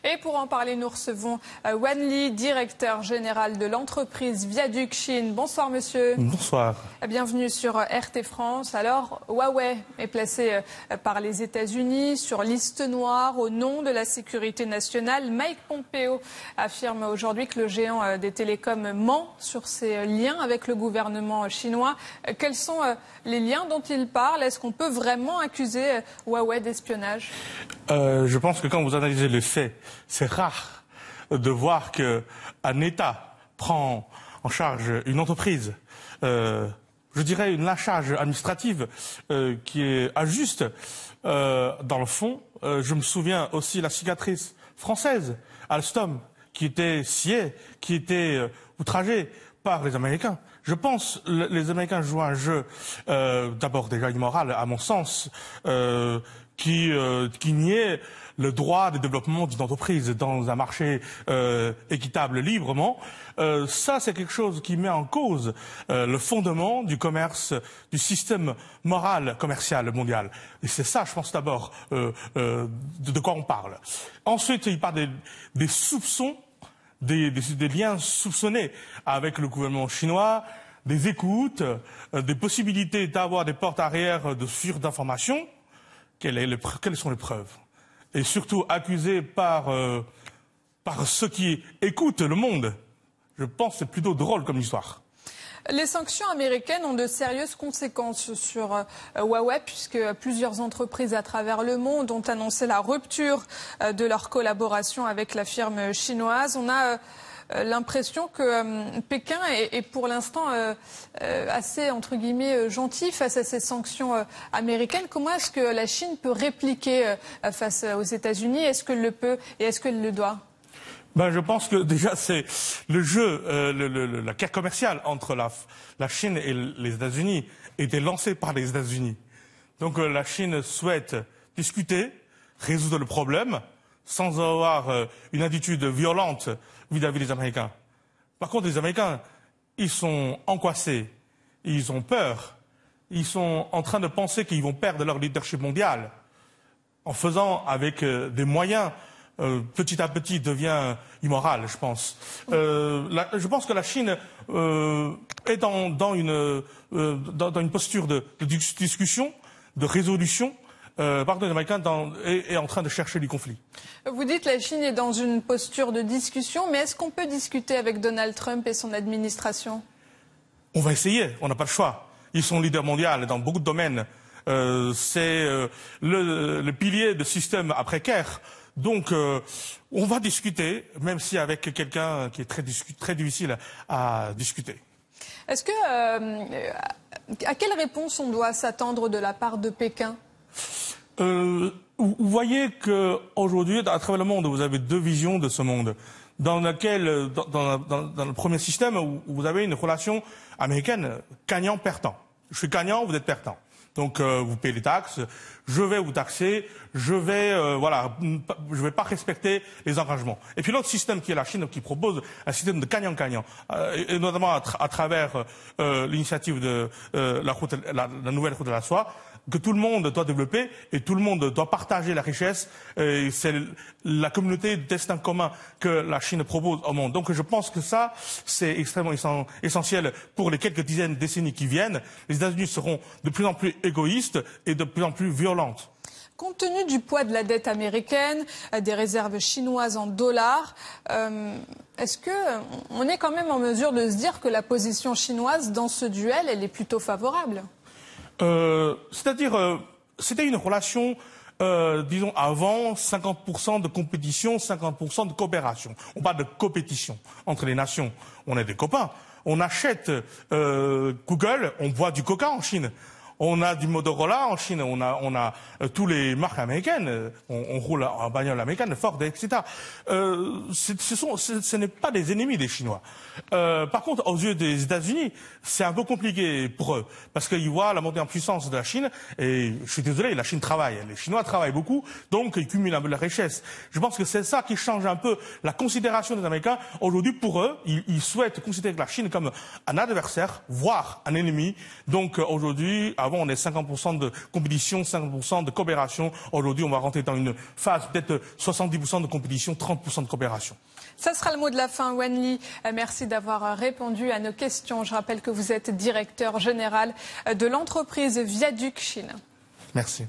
Et pour en parler, nous recevons Wan Li, directeur général de l'entreprise Viaduc Chine. Bonsoir monsieur. Bonsoir. Bienvenue sur RT France. Alors, Huawei est placé par les États-Unis sur liste noire au nom de la sécurité nationale. Mike Pompeo affirme aujourd'hui que le géant des télécoms ment sur ses liens avec le gouvernement chinois. Quels sont les liens dont il parle? Est-ce qu'on peut vraiment accuser Huawei d'espionnage? Je pense que quand vous analysez les faits, c'est rare de voir qu'un État prend en charge une entreprise, je dirais une lâchage administrative qui est injuste. Dans le fond, je me souviens aussi la cicatrice française, Alstom, qui était sciée, qui était outragée par les Américains. Je pense que les Américains jouent un jeu d'abord déjà immoral, à mon sens, qui niait le droit de développement d'une entreprise dans un marché équitable librement. Ça, c'est quelque chose qui met en cause le fondement du commerce, du système moral commercial mondial. Et c'est ça, je pense d'abord, de quoi on parle. Ensuite, il parle des soupçons, des liens soupçonnés avec le gouvernement chinois, des écoutes, des possibilités d'avoir des portes arrière de fuite d'informations. Quelles sont les preuves? Et surtout accusé par ceux qui écoutent le monde. Je pense que c'est plutôt drôle comme histoire. Les sanctions américaines ont de sérieuses conséquences sur Huawei puisque plusieurs entreprises à travers le monde ont annoncé la rupture de leur collaboration avec la firme chinoise. On a l'impression que Pékin est pour l'instant assez, entre guillemets, gentil face à ces sanctions américaines. Comment est-ce que la Chine peut répliquer face aux États-Unis? Est-ce qu'elle le peut et est-ce qu'elle le doit? Je pense que déjà c'est le jeu, la guerre commerciale entre la Chine et les États-Unis était lancée par les États-Unis. Donc la Chine souhaite discuter, résoudre le problème, sans avoir une attitude violente vis-à-vis des Américains. Par contre, les Américains, ils sont angoissés, ils ont peur, ils sont en train de penser qu'ils vont perdre leur leadership mondial en faisant avec des moyens petit à petit devient immoral, je pense. Je pense que la Chine est dans une posture de discussion, de résolution. Par contre, les Américains est en train de chercher du conflit. Vous dites que la Chine est dans une posture de discussion, mais est-ce qu'on peut discuter avec Donald Trump et son administration? On va essayer, on n'a pas le choix. Ils sont leaders mondiaux dans beaucoup de domaines. C'est le pilier de système précaire. Donc, on va discuter, même si avec quelqu'un qui est très difficile à discuter. Est-ce que, à quelle réponse on doit s'attendre de la part de Pékin? Vous voyez qu'aujourd'hui, à travers le monde, vous avez deux visions de ce monde. Dans lequel, dans le premier système, où vous avez une relation américaine gagnant-perdant. Je suis gagnant, vous êtes perdant. Donc vous payez les taxes, je vais vous taxer, je vais pas respecter les engagements. Et puis l'autre système qui est la Chine, qui propose un système de gagnant-gagnant, et notamment à travers l'initiative de la nouvelle route de la soie, que tout le monde doit développer et tout le monde doit partager la richesse. C'est la communauté de destin commun que la Chine propose au monde. Donc je pense que ça, c'est extrêmement essentiel pour les quelques dizaines de décennies qui viennent. Les États-Unis seront de plus en plus égoïstes et de plus en plus violentes. Compte tenu du poids de la dette américaine, des réserves chinoises en dollars, est-ce qu'on est quand même en mesure de se dire que la position chinoise dans ce duel, elle est plutôt favorable? C'est-à-dire, c'était une relation, disons, avant 50% de compétition, 50% de coopération. On parle de compétition entre les nations. On est des copains. On achète Google, on boit du Coca en Chine. On a du Motorola en Chine, on a tous les marques américaines, on roule en bagnole américaine, Ford, etc. Ce n'est pas des ennemis des Chinois. Par contre, aux yeux des États-Unis, c'est un peu compliqué pour eux, parce qu'ils voient la montée en puissance de la Chine, et je suis désolé, la Chine travaille, les Chinois travaillent beaucoup, donc ils cumulent un peu la richesse. Je pense que c'est ça qui change un peu la considération des Américains. Aujourd'hui, pour eux, ils souhaitent considérer la Chine comme un adversaire, voire un ennemi. Donc aujourd'hui, avoir Avant, on est 50% de compétition, 50% de coopération. Aujourd'hui, on va rentrer dans une phase peut-être 70% de compétition, 30% de coopération. Ça sera le mot de la fin, Wen Li. Merci d'avoir répondu à nos questions. Je rappelle que vous êtes directeur général de l'entreprise Viaduc Chine. Merci.